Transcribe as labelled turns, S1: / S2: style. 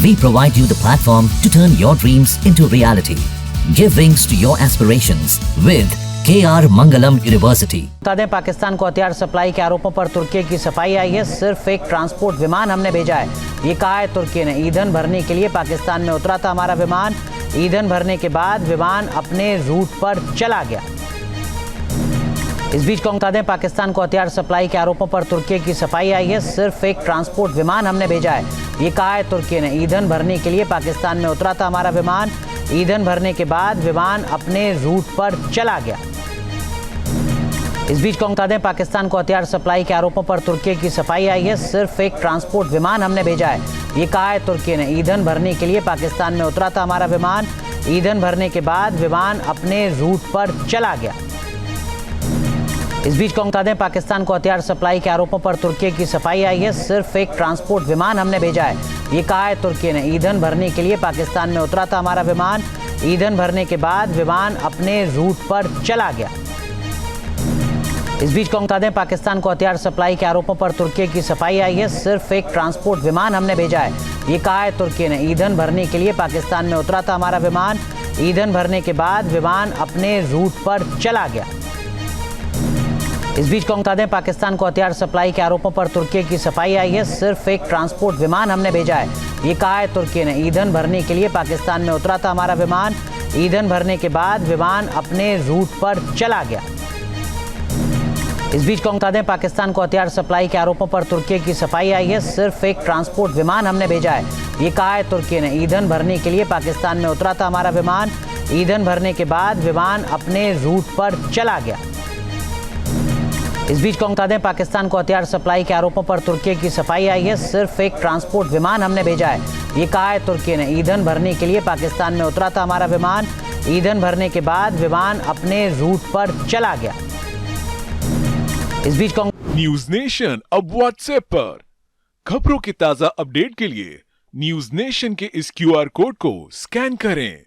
S1: We provide you the platform to turn your dreams into reality. Give wings to your aspirations with KR Mangalam University.
S2: बता दें, पाकिस्तान को हथियार supply के आरोपों पर तुर्की की सफाई आई है। सिर्फ एक ट्रांसपोर्ट विमान हमने भेजा है, ये कहा है तुर्की ने। ईंधन भरने के लिए पाकिस्तान में उतरा था हमारा विमान। ईंधन भरने के बाद विमान अपने रूट पर चला गया। इस बीच को बता दें, पाकिस्तान को हथियार सप्लाई के आरोपों पर तुर्की की सफाई आई है। सिर्फ एक ट्रांसपोर्ट विमान हमने भेजा है, ये कहा है तुर्की ने। ईंधन भरने के लिए पाकिस्तान में उतरा था हमारा विमान। ईंधन भरने के बाद विमान अपने रूट पर चला गया। इस बीच को बता दें, पाकिस्तान को हथियार सप्लाई के आरोपों पर तुर्की की सफाई आई है। सिर्फ एक ट्रांसपोर्ट विमान हमने भेजा है, ये कहा है तुर्की ने। ईंधन भरने के लिए पाकिस्तान में उतरा था हमारा विमान। ईंधन भरने के बाद विमान अपने रूट पर चला गया। इस बीच को बता दें, पाकिस्तान को हथियार सप्लाई के आरोपों पर तुर्की की सफाई आई है। सिर्फ एक ट्रांसपोर्ट विमान हमने भेजा है, ये कहा है तुर्की ने। ईंधन भरने के लिए पाकिस्तान में उतरा था हमारा विमान। ईंधन भरने के बाद विमान अपने रूट पर चला गया। इस बीच को बता दें, पाकिस्तान को हथियार सप्लाई के आरोपों पर तुर्की की सफाई आई है। सिर्फ एक ट्रांसपोर्ट विमान हमने भेजा है, ये कहा है तुर्की ने। ईंधन भरने के लिए पाकिस्तान में उतरा था हमारा विमान। ईंधन भरने के बाद विमान अपने रूट पर चला गया। इस बीच को बता दें, पाकिस्तान को हथियार सप्लाई के आरोपों पर तुर्की की सफाई आई है। सिर्फ एक ट्रांसपोर्ट विमान हमने भेजा है, ये कहा है तुर्की ने। ईंधन भरने के लिए पाकिस्तान में उतरा था हमारा विमान। ईंधन भरने के बाद विमान अपने रूट पर चला गया। इस बीच को बता दें, पाकिस्तान को हथियार सप्लाई के आरोपों पर तुर्की की सफाई आई है। सिर्फ एक ट्रांसपोर्ट विमान हमने भेजा है, ये कहा है तुर्की ने। ईंधन भरने के लिए पाकिस्तान में उतरा था हमारा विमान। ईंधन भरने के बाद विमान अपने रूट पर चला गया। इस बीच को बता दें, पाकिस्तान को हथियार सप्लाई के आरोपों पर तुर्की की सफाई आई है। सिर्फ एक ट्रांसपोर्ट विमान हमने भेजा है, ये कहा है तुर्की ने। ईंधन भरने के लिए पाकिस्तान में उतरा था हमारा विमान। ईंधन भरने के बाद विमान अपने रूट पर चला गया। इस बीच
S3: न्यूज नेशन अब व्हाट्सएप पर खबरों की ताजा अपडेट के लिए न्यूज नेशन के इस QR कोड को स्कैन करें।